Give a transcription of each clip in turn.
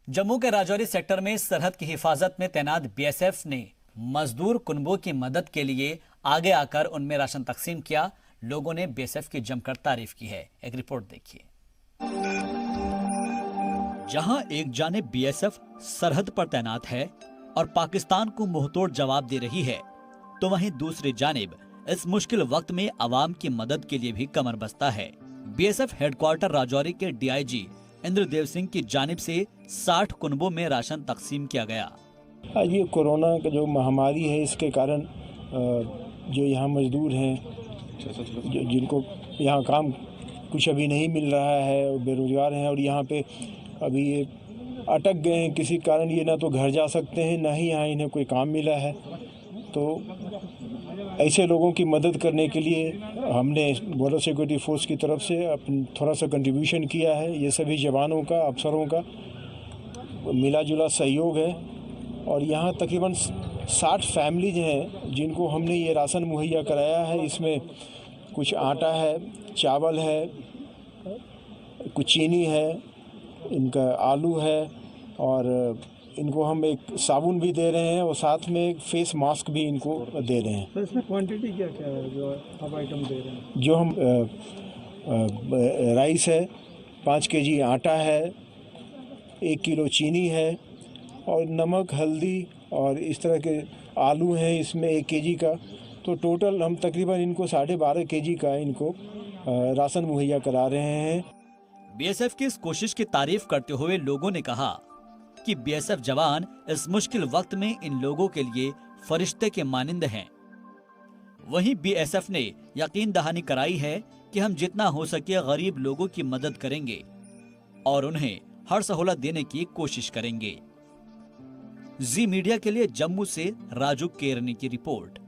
जम्मू के राजौरी सेक्टर में सरहद की हिफाजत में तैनात बीएसएफ ने मजदूर कुनबों की मदद के लिए आगे आकर उनमें राशन तकसीम किया। लोगों ने बीएसएफ की जमकर तारीफ की है। एक रिपोर्ट देखिए। जहां एक जानिब बीएसएफ सरहद पर तैनात है और पाकिस्तान को मुंहतोड़ जवाब दे रही है, तो वहीं दूसरी जानिब इस मुश्किल वक्त में आवाम की मदद के लिए भी कमर बस्ता है। बीएसएफ हेडक्वार्टर राजौरी के डीआईजी इंद्रदेव सिंह की जानिब से 60 कुनबों में राशन तकसीम किया गया। ये कोरोना का जो महामारी है, इसके कारण जो यहाँ मजदूर हैं, जिनको यहाँ काम कुछ अभी नहीं मिल रहा है, बेरोजगार हैं और यहाँ पे अभी ये अटक गए हैं किसी कारण, ये ना तो घर जा सकते हैं ना ही यहाँ इन्हें कोई काम मिला है। तो ऐसे लोगों की मदद करने के लिए हमने बॉर्डर सिक्योरिटी फोर्स की तरफ से थोड़ा सा कंट्रीब्यूशन किया है। ये सभी जवानों का, अफसरों का मिला जुला सहयोग है और यहाँ तकरीबन 60 फैमिलीज हैं जिनको हमने ये राशन मुहैया कराया है। इसमें कुछ आटा है, चावल है, कुछ चीनी है, इनका आलू है और इनको हम एक साबुन भी दे रहे हैं और साथ में एक फेस मास्क भी इनको दे रहे हैं। तो इसमें क्वांटिटी क्या क्या है जो आप आइटम दे रहे हैं? जो हम राइस है, 5 केजी आटा है, 1 किलो चीनी है और नमक, हल्दी और इस तरह के आलू हैं इसमें 1 केजी का। तो टोटल हम तकरीबन इनको 12.5 केजी का इनको राशन मुहैया करा रहे हैं। बीएसएफ की इस कोशिश की तारीफ करते हुए लोगों ने कहा कि बीएसएफ जवान इस मुश्किल वक्त में इन लोगों के लिए फरिश्ते के मानिंद हैं। वहीं बीएसएफ ने यकीन दहानी कराई है कि हम जितना हो सके गरीब लोगों की मदद करेंगे और उन्हें हर सहूलत देने की कोशिश करेंगे। जी मीडिया के लिए जम्मू से राजू केरनी की रिपोर्ट।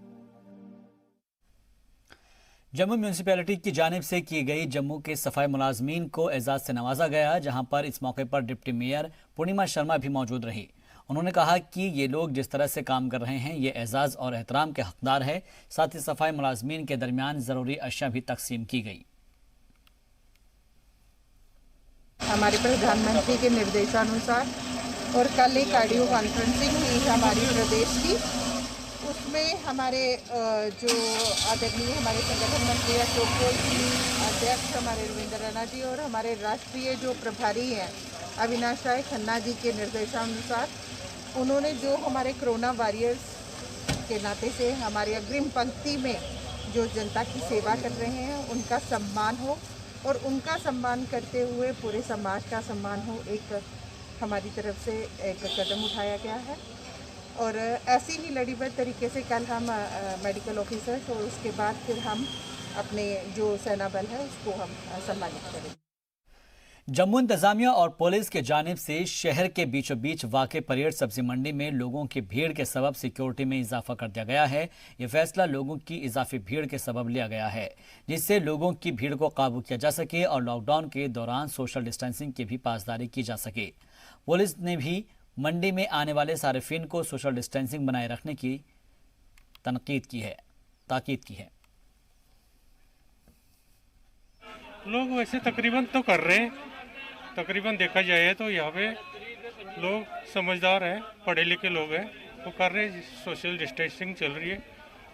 जम्मू म्यूनिसिपैलिटी की जानिब से की गई जम्मू के सफाई मुलाजमीन को एजाज से नवाजा गया, जहां पर इस मौके पर डिप्टी मेयर पूर्णिमा शर्मा भी मौजूद रही। उन्होंने कहा कि ये लोग जिस तरह से काम कर रहे हैं, ये एजाज और एहतराम के हकदार है। साथ ही सफाई मुलाजमीन के दरमियान जरूरी अशिया भी तकसीम की गई। हमारे प्रधानमंत्री के निर्देशानुसार और कल एक ऑडियो कॉन्फ्रेंसिंग हुई हमारी प्रदेश की, उसमें हमारे जो आदरणीय हमारे संगठन मंत्री अशोक गोयल जी, अध्यक्ष हमारे रविंद्र रैना जी और हमारे राष्ट्रीय जो प्रभारी हैं अविनाश राय खन्ना जी के निर्देशानुसार उन्होंने जो हमारे कोरोना वॉरियर्स के नाते से हमारे अग्रिम पंक्ति में जो जनता की सेवा कर रहे हैं उनका सम्मान हो और उनका सम्मान करते हुए पूरे समाज का सम्मान हो, एक हमारी तरफ से एक कदम उठाया गया है। और ऐसी ही लड़ीबद्ध तरीके से कल हम मेडिकल ऑफिसर्स और उसके बाद फिर हम अपने जो सेना बल है उसको हम सम्मानित करेंगे। जम्मू इंतजामिया और पुलिस के जानिब से शहर के बीचों बीच वाक़ परेड सब्जी मंडी में लोगों की भीड़ के सबब सिक्योरिटी में इजाफा कर दिया गया है। ये फैसला लोगों की इजाफी भीड़ के सबब लिया गया है, जिससे लोगों की भीड़ को काबू किया जा सके और लॉकडाउन के दौरान सोशल डिस्टेंसिंग की भी पासदारी की जा सके। पुलिस ने भी मंडी में आने वाले सारिफिन को सोशल डिस्टेंसिंग बनाए रखने की ताकीद की है। लोग वैसे तकरीबन तो कर रहे हैं, तकरीबन देखा जाए तो यहाँ पे लोग समझदार हैं, पढ़े लिखे लोग हैं, वो कर रहे हैं, सोशल डिस्टेंसिंग चल रही है।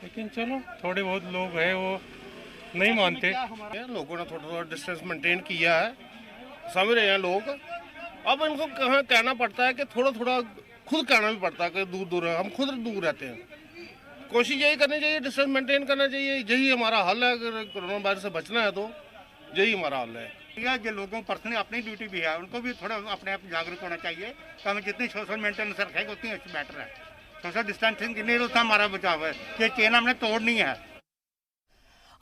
लेकिन चलो थोड़े बहुत लोग हैं वो नहीं मानते। लोगों ने थोड़ा थोड़ा डिस्टेंस मेंटेन किया है, समझ रहे हैं लोग। अब इनको कहाँ कहना पड़ता है कि थोड़ा थोड़ा खुद कहना भी पड़ता है कि दूर दूर है, हम खुद दूर रहते हैं। कोशिश यही करनी चाहिए, डिस्टेंस मेंटेन करना चाहिए, यही हमारा हल है। अगर कोरोना वायरस से बचना है तो यही हमारा हल है। जो लोगों पर्सनली अपनी ड्यूटी भी है, उनको भी थोड़ा अपने आप जागरूक होना चाहिए कि हमें जितनी सोशल मेंटेनेंस रखेंगे उतनी अच्छी बेटर है। सोशल डिस्टेंसिंग नहीं तो हमारा बचाव है, ये चेन हमने तोड़नी है।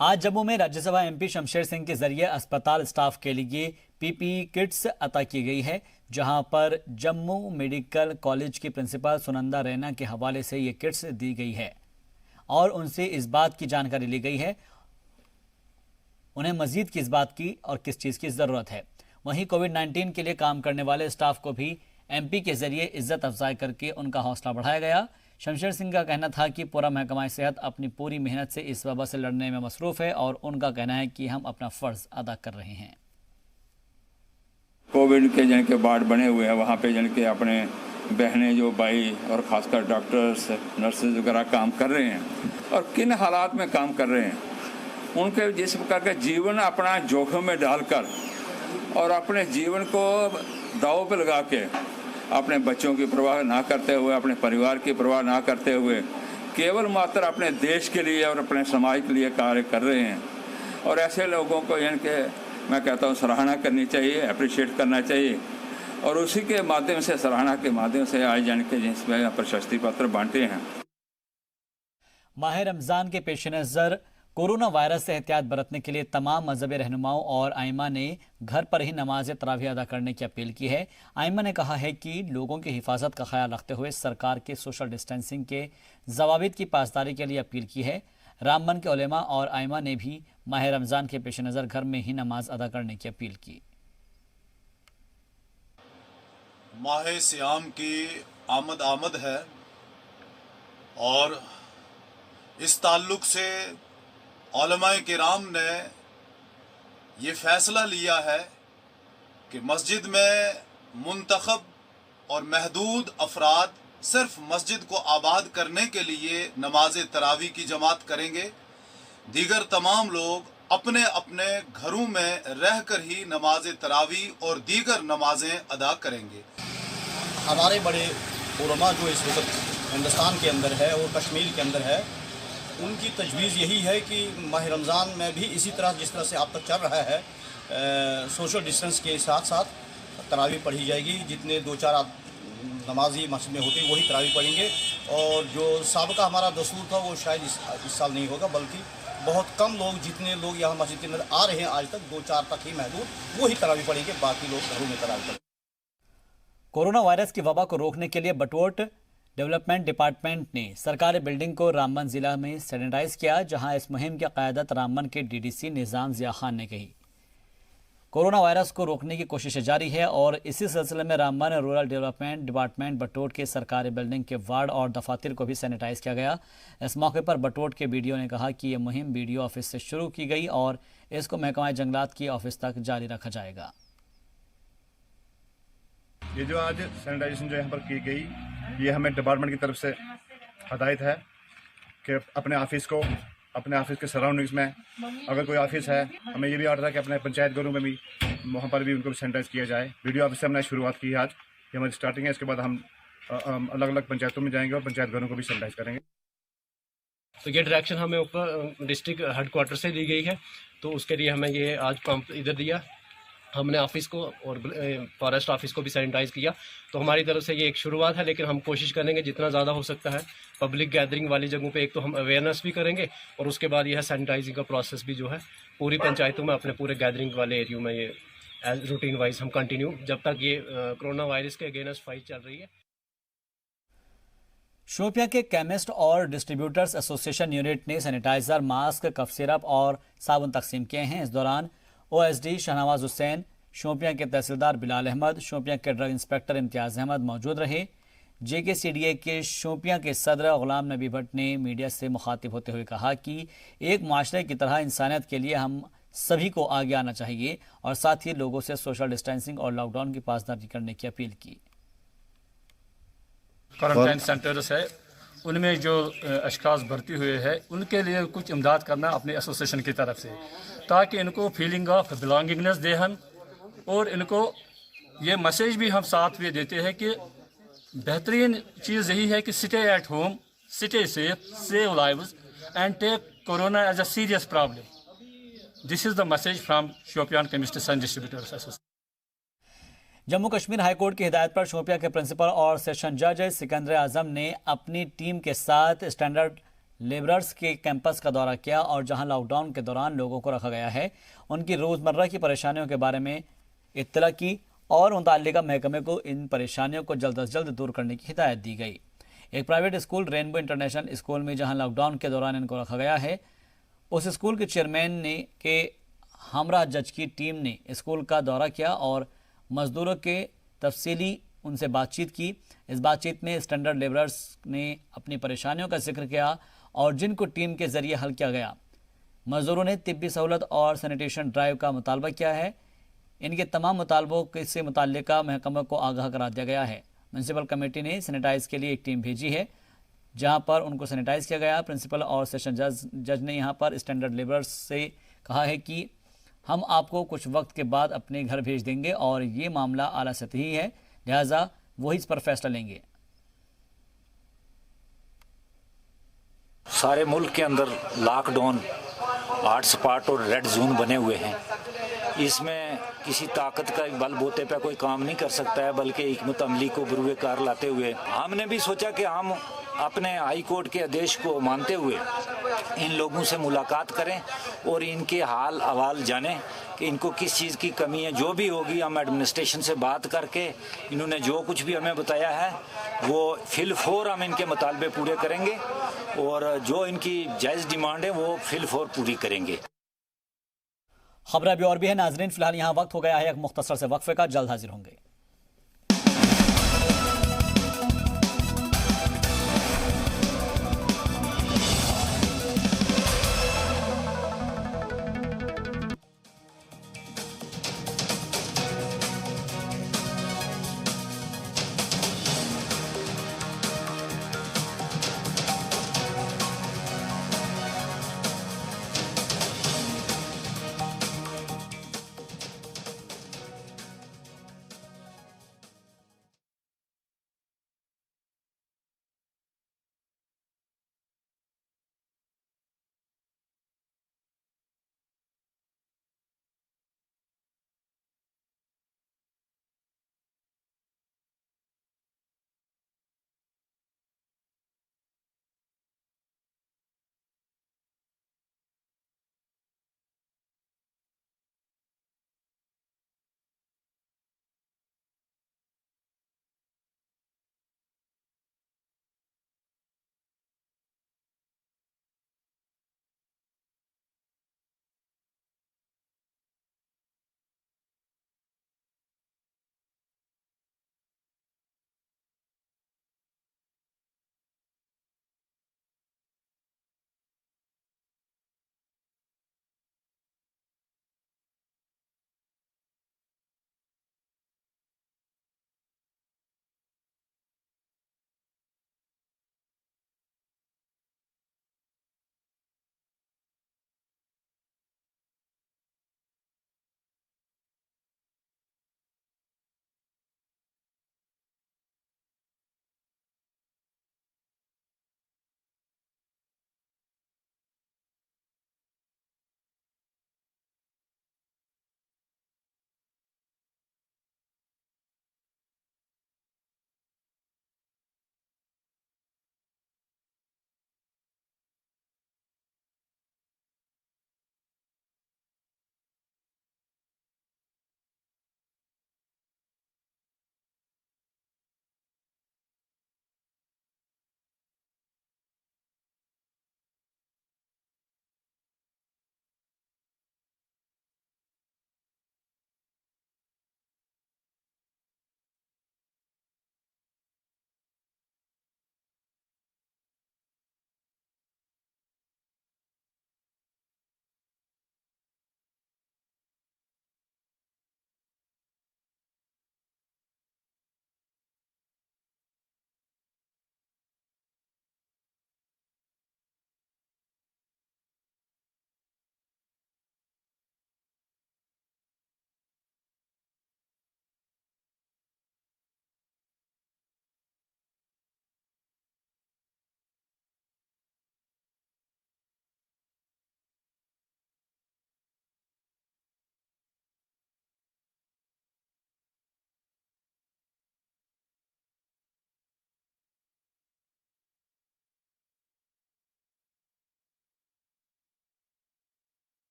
आज जम्मू में राज्यसभा एमपी शमशेर सिंह के जरिए अस्पताल स्टाफ के लिए पीपीई किट्स अता की गई है, जहां पर जम्मू मेडिकल कॉलेज की प्रिंसिपल सुनंदा रैना के हवाले से ये किट्स दी गई है और उनसे इस बात की जानकारी ली गई है, उन्हें मजीद किस बात की और किस चीज़ की ज़रूरत है। वहीं कोविड-19 के लिए काम करने वाले स्टाफ को भी एमपी के जरिए इज्जत अफजाई करके उनका हौसला बढ़ाया गया। शमशेर सिंह का कहना था कि पूरा महकमा सेहत अपनी पूरी मेहनत से इस वबा से लड़ने में मसरूफ़ है और उनका कहना है कि हम अपना फ़र्ज़ अदा कर रहे हैं। कोविड के जन के वार्ड बने हुए हैं, वहाँ पे जन के अपने बहनें जो भाई और ख़ासकर डॉक्टर्स नर्सेज वगैरह काम कर रहे हैं और किन हालात में काम कर रहे हैं, उनके जिस प्रकार का जीवन अपना जोखिम में डालकर और अपने जीवन को दांव पे लगा के अपने बच्चों की परवाह ना करते हुए, अपने परिवार की परवाह ना करते हुए केवल मात्र अपने देश के लिए और अपने समाज के लिए कार्य कर रहे हैं। और ऐसे लोगों को यानी कि मैं कहता हूँ सराहना करनी चाहिए, अप्रिशिएट करना चाहिए और उसी के माध्यम से, सराहना के माध्यम से आज यानी कि जिसमें प्रशस्ति पत्र बांटे हैं। माह रमज़ान के पेश नज़र कोरोना वायरस से एहतियात बरतने के लिए तमाम मजहबी रहनुमाओं और आइमा ने घर पर ही नमाज तरावी अदा करने की अपील की है। आइमा ने कहा है कि लोगों की हिफाजत का ख्याल रखते हुए सरकार के सोशल डिस्टेंसिंग के ज़वाबित की पासदारी के लिए अपील की है। रामबन के उलेमा और आइमा ने भी माह रमज़ान के पेश नज़र घर में ही नमाज अदा करने की अपील की। माह सियाम की आमद है और इस ताल्लुक से उलमाए किराम ने ये फैसला लिया है कि मस्जिद में मुंतखब और महदूद अफराद सिर्फ मस्जिद को आबाद करने के लिए नमाज तरावी की जमात करेंगे। दीगर तमाम लोग अपने अपने घरों में रहकर ही नमाज तरावी और दीगर नमाजें अदा करेंगे। हमारे बड़े उलमा जो इस वक्त हिंदुस्तान के अंदर है और कश्मीर के अंदर है, उनकी तजवीज़ यही है कि माह रमज़ान में भी इसी तरह जिस तरह से अब तक चल रहा है, सोशल डिस्टेंस के साथ साथ तरावी पढ़ी जाएगी। जितने 2-4 नमाजी मस्जिद में होते वही तरावी पढ़ेंगे और जो साबका हमारा दस्तूर था वो शायद इस साल नहीं होगा, बल्कि बहुत कम लोग, जितने लोग यहाँ मस्जिद के अंदर आ रहे हैं आज तक 2-4 तक ही महदूद, वही तरावी पढ़ेंगे, बाकी लोग घरों में तरावी पढ़ेंगे। कोरोना वायरस की वबा को रोकने के लिए बटोट डेवलपमेंट डिपार्टमेंट ने सरकारी बिल्डिंग को रामबन जिला में सैनिटाइज किया, जहां इस मुहिम की क़यादत रामबन के डीडीसी निज़ाम ज़िया खान ने की। कोरोना वायरस को रोकने की कोशिशें जारी है और इसी सिलसिले में Ramban rural development department Batote के सरकारी बिल्डिंग के वार्ड और दफातर को भी सैनिटाइज किया गया। इस मौके पर बटोट के बीडीओ ने कहा कि यह मुहिम बीडीओ ऑफिस से शुरू की गई और इसको महकमा जंगलात की ऑफिस तक जारी रखा जाएगा। ये जो आज सैनिटाइजेशन जो यहाँ पर की गई, ये हमें डिपार्टमेंट की तरफ से हदायत है कि अपने ऑफिस के सराउंडिंग्स में अगर कोई ऑफिस है, हमें ये भी ऑर्डर है कि अपने पंचायत घरों में भी वहाँ पर भी उनको सैनिटाइज किया जाए। वीडियो ऑफिस से हमने शुरुआत की है, आज ये हमारी स्टार्टिंग है। इसके बाद हम अलग अलग पंचायतों में जाएंगे और पंचायत घरों को भी सैनिटाइज करेंगे। तो ये डायरेक्शन हमें ऊपर डिस्ट्रिक्ट हेडक्वार्टर से दी गई है, तो उसके लिए हमें ये आज पंप इधर दिया। हमने ऑफिस को और फॉरेस्ट ऑफिस को भी सैनिटाइज किया। तो हमारी तरफ से ये एक शुरुआत है, लेकिन हम कोशिश करेंगे जितना ज़्यादा हो सकता है पब्लिक गैदरिंग वाली जगहों पे एक तो हम अवेयरनेस भी करेंगे और उसके बाद यह सैनिटाइजिंग का प्रोसेस भी जो है पूरी पंचायतों में अपने पूरे गैदरिंग वाले एरियो में ये एज रूटीन वाइज हम कंटिन्यू जब तक ये कोरोना वायरस के अगेंस्ट फाइट चल रही है। शोपियां के केमिस्ट और डिस्ट्रीब्यूटर्स एसोसिएशन यूनिट ने सैनिटाइजर, मास्क, कफ सिरप और साबुन तकसीम किए हैं। इस दौरान ओएसडी शहनवाज हुसैन, शोपियां के तहसीलदार बिलाल अहमद, शोपियां के ड्रग इंस्पेक्टर इम्तियाज़ अहमद मौजूद रहे। JKCDA के शोपियां के सदर गुलाम नबी भट्ट ने मीडिया से मुखातिब होते हुए कहा कि एक माशरे की तरह इंसानियत के लिए हम सभी को आगे आना चाहिए और साथ ही लोगों से सोशल डिस्टेंसिंग और लॉकडाउन की पासदारी करने की अपील की। क्वारंटाइन सेंटर्स है, उनमें जो अशखास भर्ती हुए हैं उनके लिए कुछ इमदाद करना अपने एसोसिएशन की तरफ से, ताकि इनको फीलिंग ऑफ बिलोंगिंगनेस दे हम, और इनको ये मैसेज भी हम साथ में देते हैं कि बेहतरीन चीज़ यही है कि stay at home, stay safe, save lives and take corona as a serious problem. This is the message from Shopian chemists and distributors association. Jammu Kashmir high court की हिदायत पर शोपियां के प्रिंसिपल और सेशन जज सिकंदर आजम ने अपनी टीम के साथ स्टैंडर्ड लेबरर्स के कैंपस का दौरा किया और जहां लॉकडाउन के दौरान लोगों को रखा गया है उनकी रोज़मर्रा की परेशानियों के बारे में इत्तला की और मुतल्लिका महकमे को इन परेशानियों को जल्द अज जल्द दूर करने की हिदायत दी गई। एक private school rainbow international school में जहां लॉकडाउन के दौरान इनको रखा गया है, उस स्कूल के चेयरमैन ने के हमरा जज की टीम ने स्कूल का दौरा किया और मजदूरों के तफसीली उनसे बातचीत की। इस बातचीत में स्टैंडर्ड लेबरर्स ने अपनी परेशानियों का जिक्र किया और जिनको टीम के ज़रिए हल किया गया। मजदूरों ने तिब्बी सहूलत और सैनिटेशन ड्राइव का मुतालबा किया है। इनके तमाम मुतालबों से मुतल्लिका महकमे को आगाह करा दिया गया है। म्यूनसिपल कमेटी ने सैनिटाइज के लिए एक टीम भेजी है, जहां पर उनको सैनिटाइज किया गया। प्रिंसिपल और सेशन जज ने यहां पर स्टैंडर्ड लेबर्स से कहा है कि हम आपको कुछ वक्त के बाद अपने घर भेज देंगे और ये मामला आला सतही है, लिहाजा वही इस पर फैसला लेंगे। सारे मुल्क के अंदर लॉकडाउन, हॉट स्पॉट और रेड जोन बने हुए हैं। इसमें किसी ताकत का बलबूते पे कोई काम नहीं कर सकता है, बल्कि हिकमत अमली को बुरुए कार लाते हुए हमने भी सोचा कि हम अपने हाई कोर्ट के आदेश को मानते हुए इन लोगों से मुलाकात करें और इनके हाल अहवाल जानें कि इनको किस चीज़ की कमी है। जो भी होगी हम एडमिनिस्ट्रेशन से बात करके इन्होंने जो कुछ भी हमें बताया है वो फिलफौर हम इनके मुतालबे पूरे करेंगे और जो इनकी जायज़ डिमांड है वो फिलफौर पूरी करेंगे। खबर अभी और भी है नाजरीन, फिलहाल यहाँ वक्त हो गया है एक मुख्तसर से वक्फे का, जल्द हाजिर होंगे।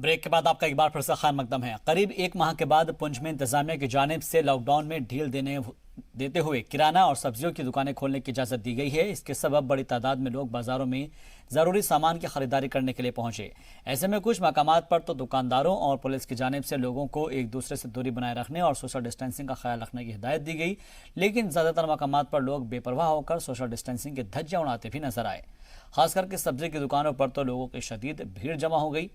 ब्रेक के बाद आपका एक बार फिर से खैर मकदम है। करीब एक माह के बाद पुंछ में इंतजामिया की जानिब से लॉकडाउन में ढील देते हुए किराना और सब्जियों की दुकानें खोलने की इजाज़त दी गई है। इसके सबब बड़ी तादाद में लोग बाजारों में ज़रूरी सामान की खरीदारी करने के लिए पहुंचे। ऐसे में कुछ मकामात पर तो दुकानदारों और पुलिस की जानिब से लोगों को एक दूसरे से दूरी बनाए रखने और सोशल डिस्टेंसिंग का ख्याल रखने की हिदायत दी गई, लेकिन ज़्यादातर मकामात पर लोग बेपरवाह होकर सोशल डिस्टेंसिंग की धज्जियां उड़ाते भी नजर आए। खास करके सब्जी की दुकानों पर तो लोगों की शदीद भीड़ जमा हो गई।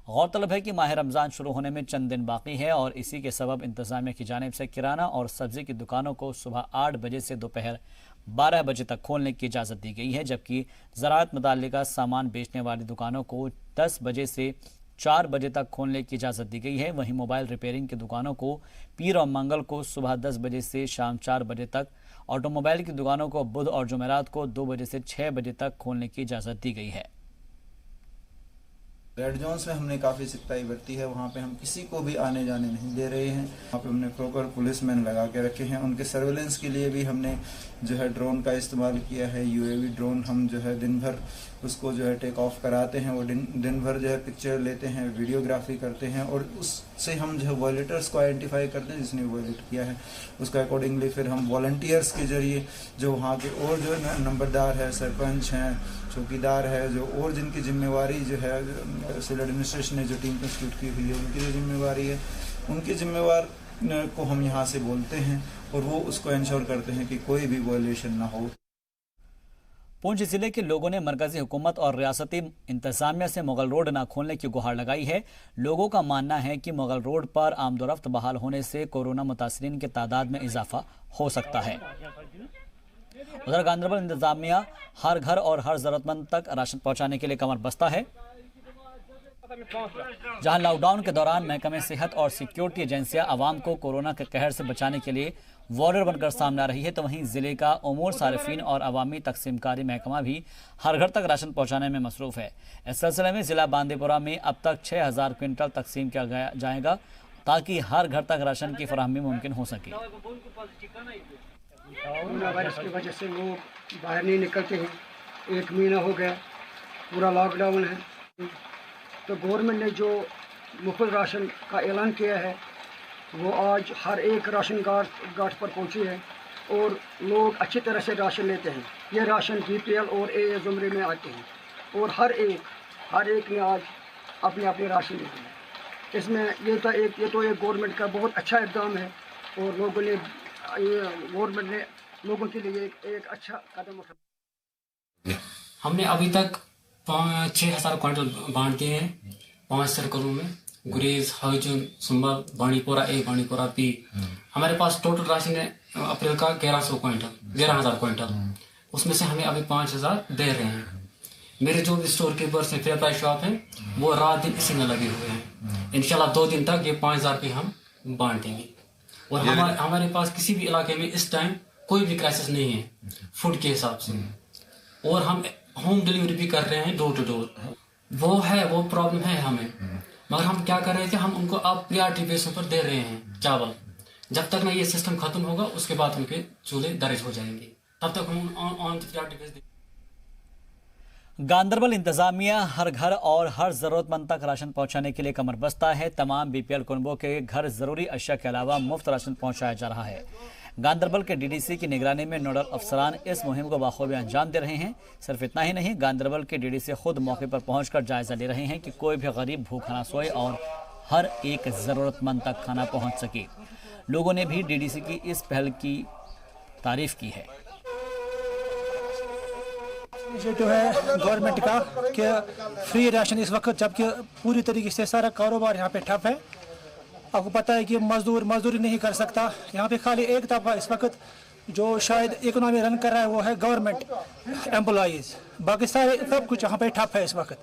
गौरतलब है कि माह रमज़ान शुरू होने में चंद दिन बाकी है और इसी के सबब इंतजामिया की जानिब से किराना और सब्जी की दुकानों को सुबह 8 बजे से दोपहर 12 बजे तक खोलने की इजाज़त दी गई है, जबकि ज़राअत मुताल्लिका सामान बेचने वाली दुकानों को 10 बजे से 4 बजे तक खोलने की इजाज़त दी गई है। वहीं मोबाइल रिपेयरिंग की दुकानों को पीर और मंगल को सुबह 10 बजे से शाम 4 बजे तक, ऑटोमोबाइल की दुकानों को बुध और जुमेरात को 2 बजे से 6 बजे तक खोलने की इजाज़त दी गई है। रेड जोन्स में हमने काफ़ी सख्ताई बरती है, वहाँ पे हम किसी को भी आने जाने नहीं दे रहे हैं। वहाँ पे हमने प्रॉपर पुलिसमैन लगा के रखे हैं। उनके सर्वेलेंस के लिए भी हमने जो है ड्रोन का इस्तेमाल किया है। यूएवी ड्रोन हम जो है दिन भर उसको जो है टेक ऑफ कराते हैं, वो दिन भर जो है पिक्चर लेते हैं, वीडियोग्राफी करते हैं और उससे हम जो है वॉलेटर्स को आइडेंटिफाई करते हैं जिसने वॉलेट किया है। उसका अकॉर्डिंगली फिर हम वॉलंटियर्स के जरिए जो वहाँ के और जो है नंबरदार है, सरपंच हैं, चौकीदार है, जो और जिनकी जिम्मेवारी जो है सिविल एडमिनिस्ट्रेशन ने जो टीम कंस्टिट्यूट की हुई है उनकी जो जिम्मेवारी है, उनकी जिम्मेवार को हम यहाँ से बोलते हैं और वो उसको इंश्योर करते हैं कि कोई भी वायलेशन ना हो। पुंछ जिले के लोगों ने मरकजी हुकूमत और रियासती इंतजामिया से मुगल रोड न खोलने की गुहार लगाई है। लोगों का मानना है कि मुगल रोड पर आमदोरफ्त बहाल होने से कोरोना मुतासरीन की तादाद में इजाफा हो सकता है। उधर गांदरबल इंतजामिया हर घर और हर जरूरतमंद तक राशन पहुंचाने के लिए कमर बस्ता है। जहां लॉकडाउन के दौरान महकमे सेहत और सिक्योरिटी एजेंसियां आवाम को कोरोना के कहर से बचाने के लिए वॉरियर बनकर सामने आ रही है, तो वहीं जिले का उमूर सारिफीन और अवामी तकसीमकारी महकमा भी हर घर तक राशन पहुंचाने में मसरूफ है। इस सिलसिले में जिला बांदीपुरा में अब तक 6000 क्विंटल तकसीम किया जाएगा ताकि हर घर तक राशन की फराहमी मुमकिन हो सके। कोरोना वायरस की वजह से लोग बाहर नहीं निकलते हैं। 1 महीना हो गया पूरा लॉकडाउन है, तो गवर्नमेंट ने जो मुफ्त राशन का ऐलान किया है वो आज हर एक राशन गार्ड पर पहुंची है और लोग अच्छी तरह से राशन लेते हैं। ये राशन BPL और AA ज़ुमरे में आते हैं और हर एक ने आज अपने राशन लिए हैं। इसमें ये तो एक गवर्नमेंट का बहुत अच्छा इक़दाम है और गवर्नमेंट ने लोगों के लिए एक अच्छा कदम उठाया। हमने अभी तक 6000 क्विंटल बांट दिए हैं 5 सर्कलों में, गुरेज, हजन, सुंबल, बाणीपुरा A, बाणीपुरा B। हमारे पास टोटल राशन है अप्रैल का 11,000 क्विंटल। उसमें से हमें अभी 5000 दे रहे हैं। मेरे जो भी स्टोर कीपर्स हैं, फेयर प्राइस शॉप है, वो रात दिन इसी में लगे हुए हैं। इंशाल्लाह 2 दिन तक ये 5000 पे हम बांट देंगे। और हमारे पास किसी भी इलाके में इस टाइम कोई भी क्राइसिस नहीं है फूड के हिसाब से, और हम होम डिलीवरी भी कर रहे हैं डोर टू डोर। वो प्रॉब्लम है हमें, मगर हम क्या कर रहे थे, हम उनको अब प्रायोरिटी बेस पर दे रहे हैं चावल। जब तक ना ये सिस्टम खत्म होगा उसके बाद उनके चूल्हे दर्ज हो जाएंगे, तब तक हम ऑन प्रायोरिटी बेस। गांदरबल इंतजामिया हर घर और हर जरूरतमंद तक राशन पहुंचाने के लिए कमर बस्ता है। तमाम BPL कुनबों के घर जरूरी अशिया के अलावा मुफ्त राशन पहुंचाया जा रहा है। गांदरबल के DDC की निगरानी में नोडल अफसरान इस मुहिम को बाखूबी अंजाम दे रहे हैं। सिर्फ इतना ही नहीं, गांदरबल के DDC खुद मौके पर पहुंचकर जायजा ले रहे हैं कि कोई भी गरीब भूखा ना सोए और हर एक जरूरतमंद तक खाना पहुंच सके। लोगों ने भी DDC की इस पहल की तारीफ की है। जो है गवर्नमेंट का कि फ्री राशन इस वक्त, जबकि पूरी तरीके से सारा कारोबार यहाँ पे ठप है। आपको पता है कि मजदूरी नहीं कर सकता। यहाँ पे खाली एक तबका इस वक्त जो शायद इकोनॉमी रन कर रहा है वो है गवर्नमेंट एम्प्लॉइज़, बाकी सारे सब कुछ यहाँ पे ठप है इस वक्त।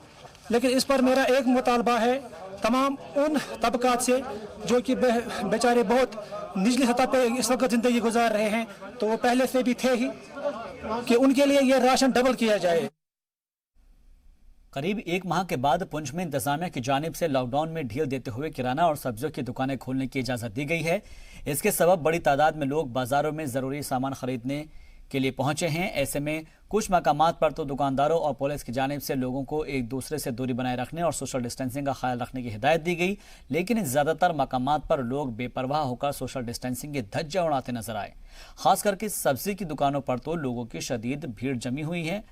लेकिन इस पर मेरा एक मुतालबा है तमाम उन तबकात से जो कि बेचारे बहुत निचली सतह पे इस वक्त ज़िंदगी गुजार रहे हैं, तो वो पहले से भी थे ही, कि उनके लिए ये राशन डबल किया जाए। करीब एक माह के बाद पुंछ में इंतजामिया की जानिब से लॉकडाउन में ढील देते हुए किराना और सब्जियों की दुकानें खोलने की इजाज़त दी गई है। इसके सबब बड़ी तादाद में लोग बाजारों में ज़रूरी सामान खरीदने के लिए पहुंचे हैं। ऐसे में कुछ मकामात पर तो दुकानदारों और पुलिस की जानिब से लोगों को एक दूसरे से दूरी बनाए रखने और सोशल डिस्टेंसिंग का ख्याल रखने की हिदायत दी गई, लेकिन ज़्यादातर मकामात पर लोग बेपरवाह होकर सोशल डिस्टेंसिंग की धज्जियां उड़ाते नजर आए। खास करके सब्जी की दुकानों पर तो लोगों की शदीद भीड़ जमी हुई है।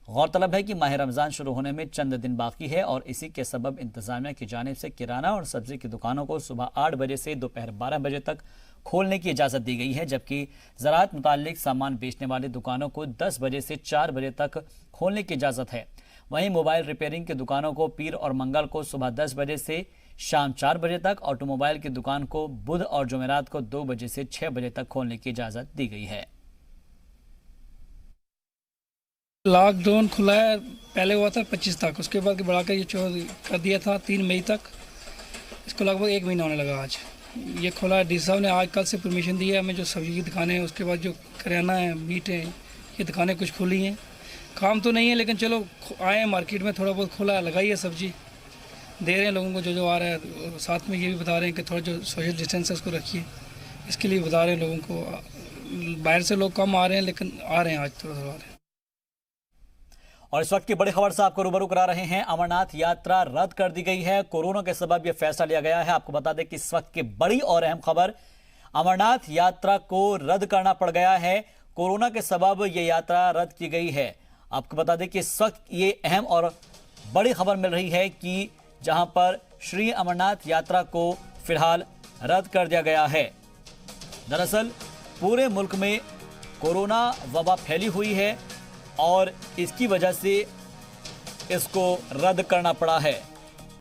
गौरतलब है कि माह रमज़ान शुरू होने में चंद दिन बाकी है और इसी के सबब इंतजामिया की जानिब से किराना और सब्जी की दुकानों को सुबह 8 बजे से दोपहर 12 बजे तक खोलने की इजाज़त दी गई है, जबकि ज़राअत मुताल्लिक सामान बेचने वाली दुकानों को 10 बजे से 4 बजे तक खोलने की इजाज़त है। वहीं मोबाइल रिपेयरिंग की दुकानों को पीर और मंगल को सुबह 10 बजे से शाम 4 बजे तक, ऑटोमोबाइल की दुकान को बुध और जुमेरात को 2 बजे से 6 बजे तक खोलने की इजाज़त दी गई है। लॉकडाउन खुला है, पहले हुआ था 25 तक, उसके बाद बढ़ाकर ये कर दिया था 3 मई तक। इसको लगभग 1 महीना होने लगा। आज ये खुला है। डी साहब ने आज कल से परमिशन दी है हमें। जो सब्जी की दुकानें हैं, उसके बाद जो करियाना है, मीट है, ये दुकानें कुछ खुली हैं। काम तो नहीं है, लेकिन चलो आए मार्केट में, थोड़ा बहुत खुला है, लगाइए सब्जी, दे रहे हैं लोगों को जो आ रहा है। साथ में ये भी बता रहे हैं कि थोड़ा जो सोशल डिस्टेंस है उसको रखिए, इसके लिए बता रहे हैं लोगों को। बाहर से लोग कम आ रहे हैं, लेकिन आ रहे हैं, आज थोड़ा थोड़ा आ रहे हैं। और इस वक्त की बड़ी खबर से आपको रूबरू करा रहे हैं। अमरनाथ यात्रा रद्द कर दी गई है। कोरोना के सबब यह फैसला लिया गया है। आपको बता दें कि इस वक्त की बड़ी और अहम खबर, अमरनाथ यात्रा को रद्द करना पड़ गया है। कोरोना के सबब यह यात्रा रद्द की गई है। आपको बता दें कि इस वक्त ये अहम और बड़ी खबर मिल रही है कि जहां पर श्री अमरनाथ यात्रा को फिलहाल रद्द कर दिया गया है। दरअसल पूरे मुल्क में कोरोना वबा फैली हुई है और इसकी वजह से इसको रद्द करना पड़ा है।